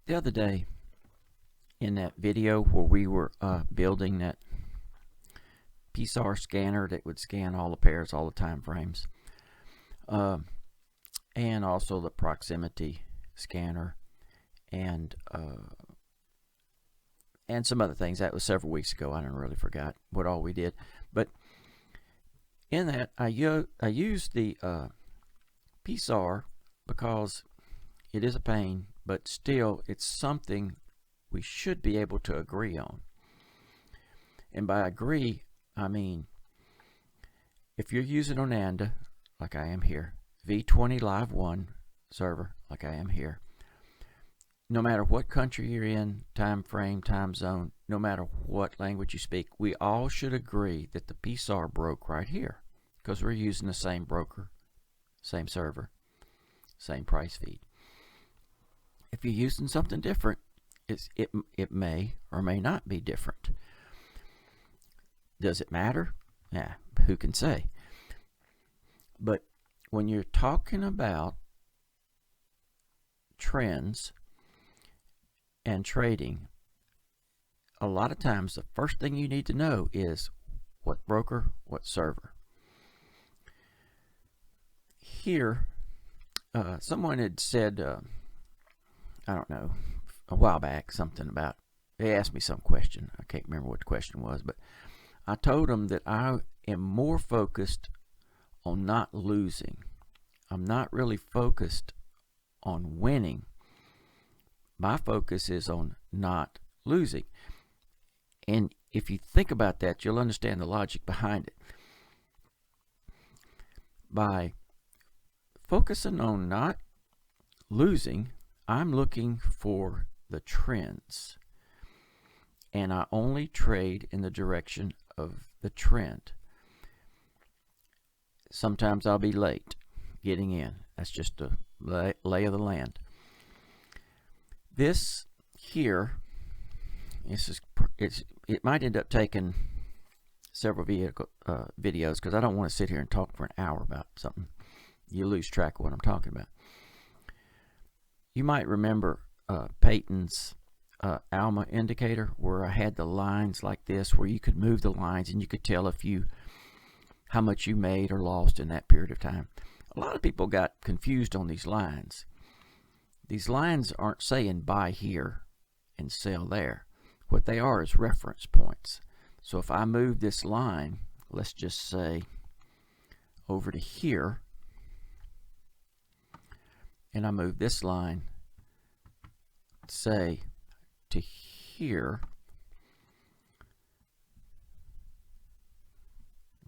The other day in that video where we were building that PSAR scanner that would scan all the pairs, all the time frames, and also the proximity scanner and some other things. That was several weeks ago. I don't really forgot what all we did, but in that I used the PSAR because it is a pain, but still it's something we should be able to agree on. And by agree, I mean if you're using Ananda, like I am here, V20 Live 1 server, like I am here, no matter what country you're in, time frame, time zone, no matter what language you speak, we all should agree that the PSAR broke right here because we're using the same broker, same server, same price feed. If you're using something different, it may or may not be different. Does it matter? Yeah, who can say? But when you're talking about trends and trading, a lot of times the first thing you need to know is what broker, what server. Here, someone had said, I don't know, a while back, something about, they asked me some question. I can't remember what the question was, but I told them that I am more focused on not losing. I'm not really focused on winning. My focus is on not losing. And if you think about that, you'll understand the logic behind it. By focusing on not losing, I'm looking for the trends. And I only trade in the direction of the trend. Sometimes I'll be late getting in. That's just a lay of the land. This here, it might end up taking several videos because I don't want to sit here and talk for an hour about something. You lose track of what I'm talking about. You might remember Peyton's Alma indicator where I had the lines like this where you could move the lines and you could tell how much you made or lost in that period of time. A lot of people got confused on these lines. These lines aren't saying buy here and sell there. What they are is reference points. So if I move this line, let's just say over to here, and I move this line, say to here,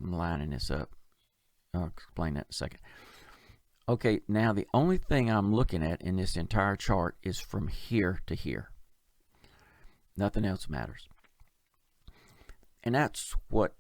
I'm lining this up. I'll explain that in a second. Okay, now the only thing I'm looking at in this entire chart is from here to here. Nothing else matters. And that's what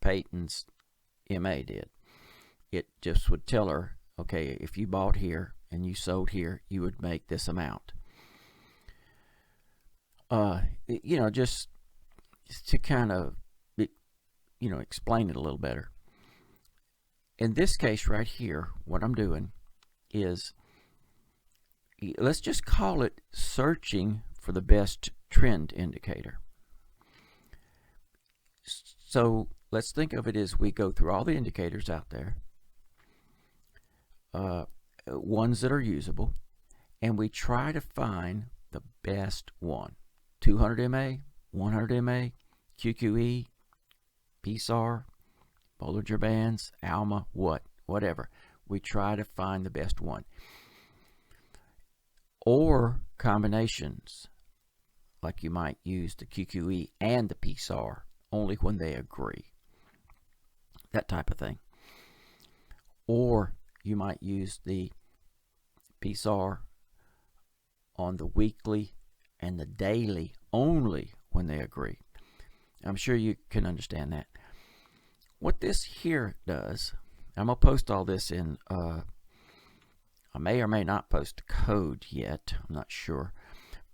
Peyton's MA did. It just would tell her, okay, if you bought here and you sold here, you would make this amount. Just to kind of, explain it a little better. In this case right here, what I'm doing is, let's just call it searching for the best trend indicator. So let's think of it as we go through all the indicators out there, ones that are usable, and we try to find the best one. 200 MA, 100 MA, QQE, PSAR, Bollinger Bands, Alma, whatever. We try to find the best one. Or combinations, like you might use the QQE and the PSAR, only when they agree. That type of thing. Or you might use the PSAR on the weekly and the daily only when they agree. I'm sure you can understand that. What this here does, I'm going to post all this in, I may or may not post the code yet, I'm not sure,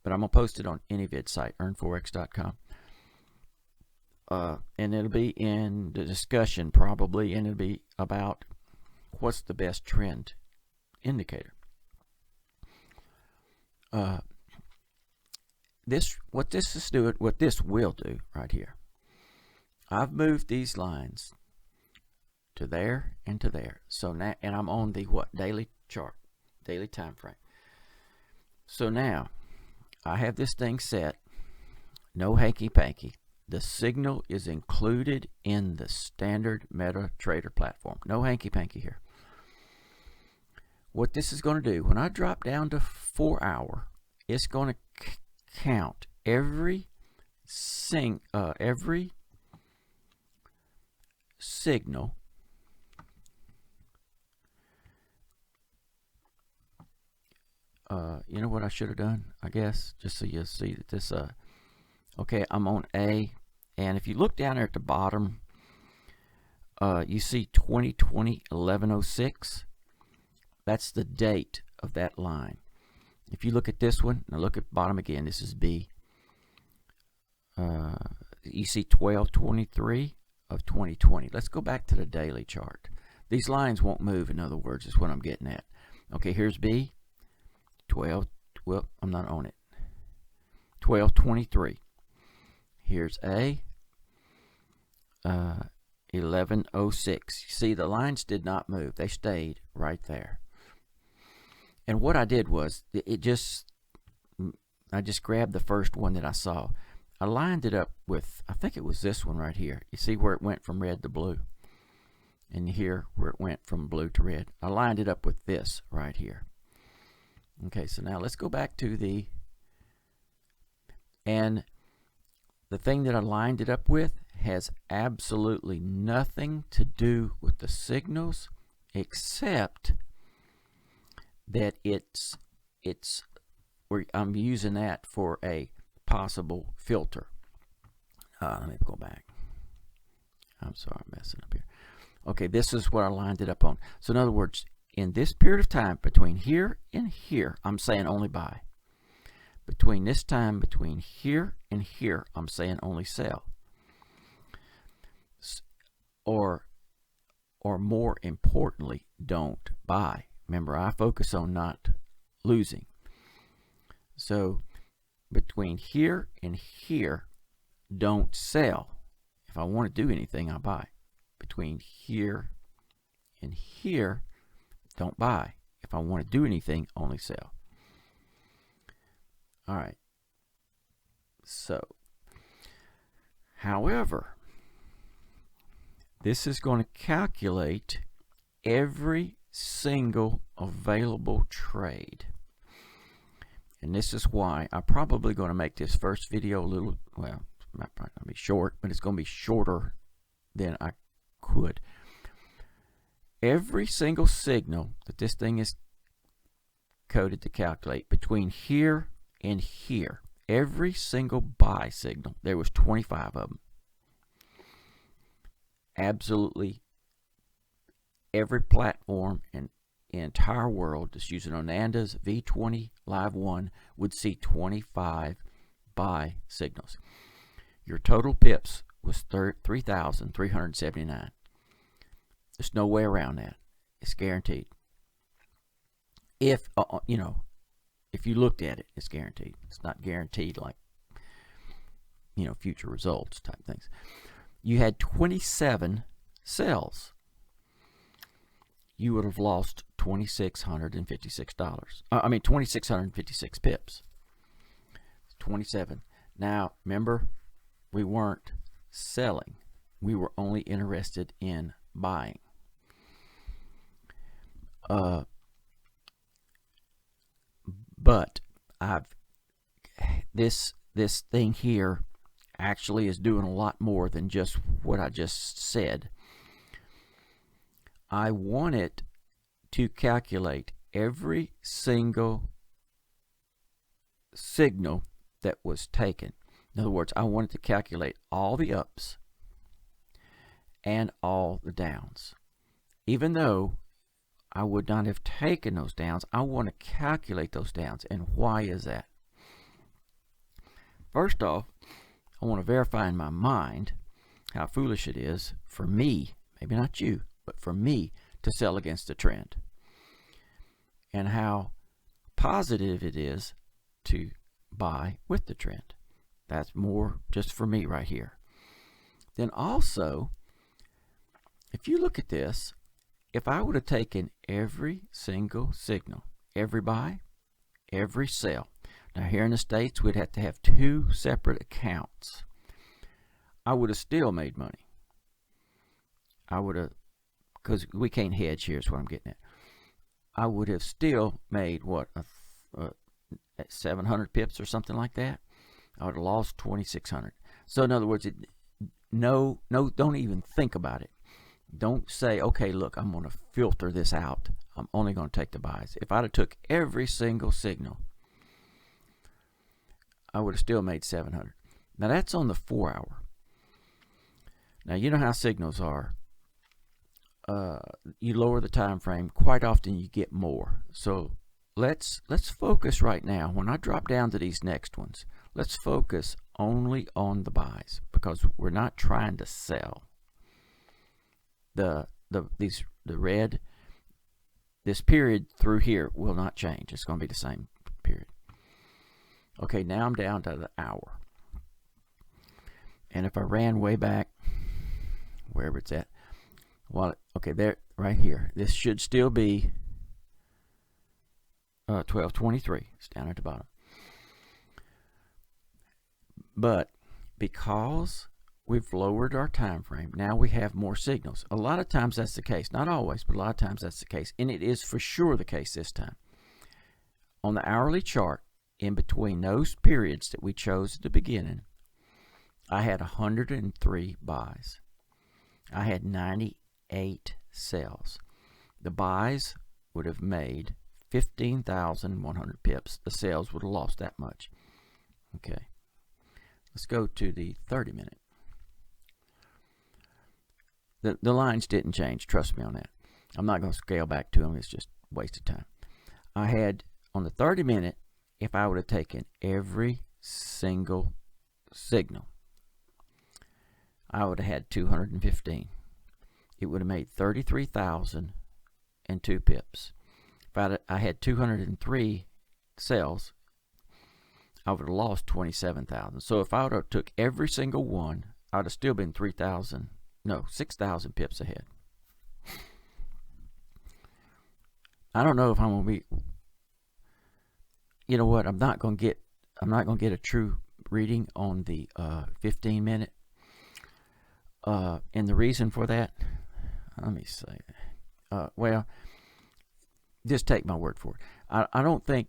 but I'm going to post it on enivids site, earnforex.com. And it'll be in the discussion probably, and it'll be about what's the best trend indicator. what this will do right here. I've moved these lines to there and to there. So now, and I'm on the daily chart, daily time frame. So now I have this thing set, no hanky panky. The signal is included in the standard MetaTrader platform. No hanky panky here. What this is going to do, when I drop down to 4 hour, it's going to count every signal. You know what I should have done, I guess, just so you'll see that this, okay, I'm on A, and if you look down there at the bottom, you see 2020 1106. That's the date of that line. If you look at this one, now look at bottom again, this is B. You see 12/23 of 2020. Let's go back to the daily chart. These lines won't move, in other words, is what I'm getting at. Okay, here's B. 12, well, I'm not on it. 12/23. Here's A. 1106. You see, the lines did not move. They stayed right there. And what I did was, I just grabbed the first one that I saw. I lined it up with, I think it was this one right here. You see where it went from red to blue? And here where it went from blue to red. I lined it up with this right here. Okay, so now let's go back to and the thing that I lined it up with has absolutely nothing to do with the signals, except that I'm using that for a possible filter. Let me go back. I'm sorry, I'm messing up here. Okay, this is what I lined it up on. So in other words, in this period of time between here and here, I'm saying only buy. Between this time between here and here, I'm saying only sell. Or more importantly, don't buy. Remember, I focus on not losing. So between here and here, don't sell. If I want to do anything, I buy. Between here and here, don't buy. If I want to do anything, only sell. All right. So, however, this is going to calculate every single available trade. And this is why I'm probably going to make this first video a little, well, it might not be short, but it's going to be shorter than I could. Every single signal that this thing is coded to calculate between here and here, every single buy signal, there was 25 of them. Absolutely every platform in the entire world that's using Onanda's V20 Live 1 would see 25 buy signals. Your total pips was 3,379. There's no way around that. It's guaranteed. If if you looked at it, it's guaranteed. It's not guaranteed like future results type things. You had 27 sells. You would have lost $2,656. I mean 2,656 pips. 27. Now remember, we weren't selling. We were only interested in buying. But this thing here actually is doing a lot more than just what I just said. I want it to calculate every single signal that was taken. In other words, I want it to calculate all the ups and all the downs. Even though I would not have taken those downs, I want to calculate those downs. And why is that? First off, I want to verify in my mind how foolish it is for me, maybe not you, but for me to sell against the trend. And how positive it is to buy with the trend. That's more just for me right here. Then also, if you look at this, if I would have taken every single signal, every buy, every sell. Now here in the States, we'd have to have 2 separate accounts. I would have still made money. I would have, because we can't hedge here is what I'm getting at. I would have still made, what, 700 pips or something like that. I would have lost 2,600. So in other words, don't even think about it. Don't say, okay, look, I'm going to filter this out. I'm only going to take the buys. If I'd have took every single signal, I would have still made 700. Now that's on the 4 hour. Now you know how signals are. You lower the time frame, quite often you get more. So let's focus right now. When I drop down to these next ones, let's focus only on the buys, because we're not trying to sell. The red, this period through here will not change. It's going to be the same period. Okay, now I'm down to the hour. And if I ran way back, wherever it's at, well, okay, there, right here, this should still be 1223. It's down at the bottom. But because we've lowered our time frame, now we have more signals. A lot of times that's the case. Not always, but a lot of times that's the case. And it is for sure the case this time. On the hourly chart, in between those periods that we chose at the beginning, I had 103 buys. I had 98 sells. The buys would have made 15,100 pips. The sells would have lost that much. Okay. Let's go to the 30 minute. The lines didn't change. Trust me on that. I'm not going to scale back to them. It's just a waste of time. I had, on the 30 minute, if I would have taken every single signal, I would have had 215. It would have made 33,002 pips. If I had 203 sells, I would have lost 27,000. So if I would have took every single one, I would have still been 6,000 pips ahead. I don't know if I'm going to be, you know what, I'm not going to get a true reading on the 15 minute. And the reason for that, let me say, well, just take my word for it. I don't think,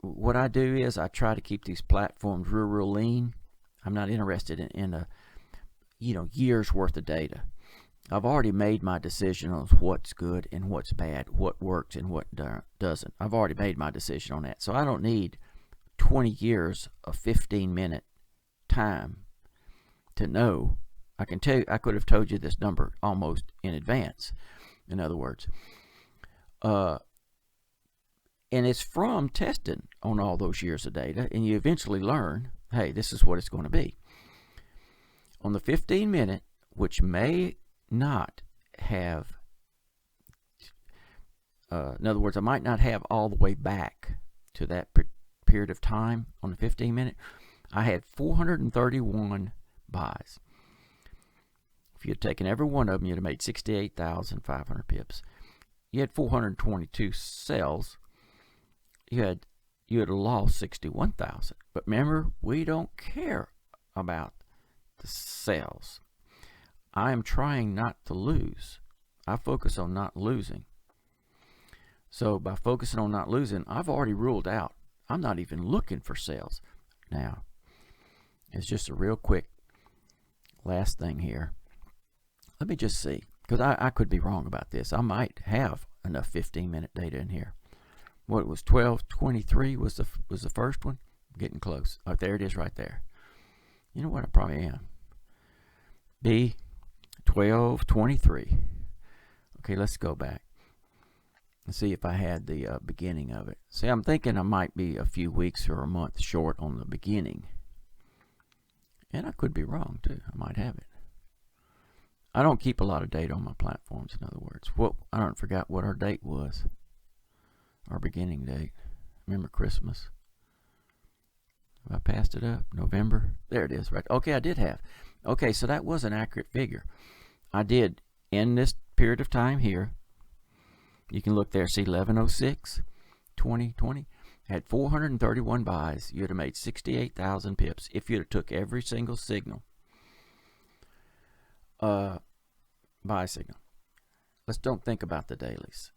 what I do is I try to keep these platforms real lean. I'm not interested in a year's worth of data. I've already made my decision on what's good and what's bad, what works and what doesn't. I've already made my decision on that. So I don't need 20 years of 15-minute time to know. I can tell you, I could have told you this number almost in advance, in other words. And it's from testing on all those years of data, and you eventually learn, hey, this is what it's going to be. On the 15-minute, which may not have, in other words, I might not have all the way back to that period of time on the 15-minute, I had 431 buys. If you had taken every one of them, you'd have made 68,500 pips. You had 422 sells. You had lost 61,000. But remember, we don't care about the sales. I am trying not to lose. I focus on not losing. So by focusing on not losing, I've already ruled out. I'm not even looking for sales. Now, it's just a real quick last thing here. Let me just see, because I could be wrong about this. I might have enough 15-minute data in here. What, it was 12:23 was the first one? I'm getting close. Oh, there it is right there. You know what? I probably am. B, 12:23. Okay, let's go back and see if I had the beginning of it. See, I'm thinking I might be a few weeks or a month short on the beginning. And I could be wrong, too. I might have it. I don't keep a lot of data on my platforms, in other words. I don't forget what our date was. Our beginning date. Remember Christmas? I passed it up. November. There it is. Right. Okay, I did have. Okay, so that was an accurate figure. I did in this period of time here. You can look there. See 1106, 2020. Had 431 buys. You'd have made 68,000 pips if you'd have took every single signal. Buy signal. Let's don't think about the dailies.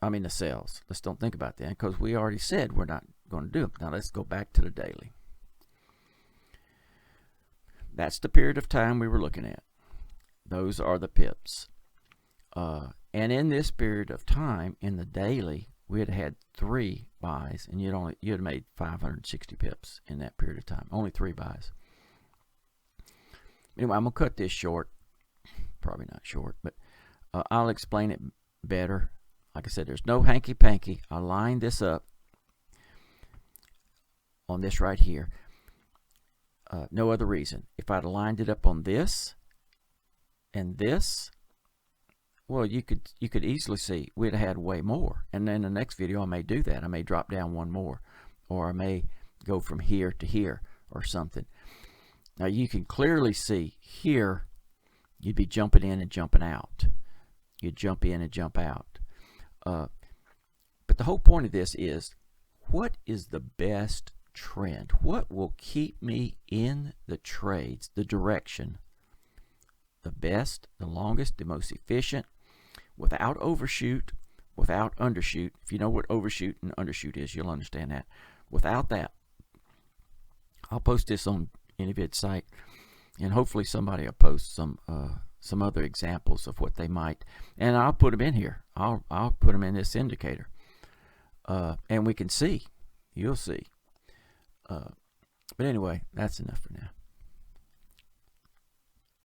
I mean the sales. Let's don't think about that because we already said we're not going to do them. Now let's go back to the daily. That's the period of time we were looking at. Those are the pips. And in this period of time, in the daily, we had 3 buys, and you'd made 560 pips in that period of time. Only 3 buys. Anyway, I'm gonna cut this short. Probably not short, but I'll explain it better. Like I said, there's no hanky-panky. I lined this up on this right here. No other reason. If I'd lined it up on this and this, well, you could easily see we'd have had way more. And then the next video I may do that. I may drop down one more, or I may go from here to here or something. Now you can clearly see here you'd be jumping in and jumping out. You'd jump in and jump out. But the whole point of this is, what is the best trend? What will keep me in the trades, the direction, the best, the longest, the most efficient, without overshoot, without undershoot. If you know what overshoot and undershoot is, you'll understand that. Without that, I'll post this on enivids site, and hopefully somebody will post some other examples of what they might, and I'll put them in here. I'll put them in this indicator, and we can see. You'll see. But anyway, that's enough for now.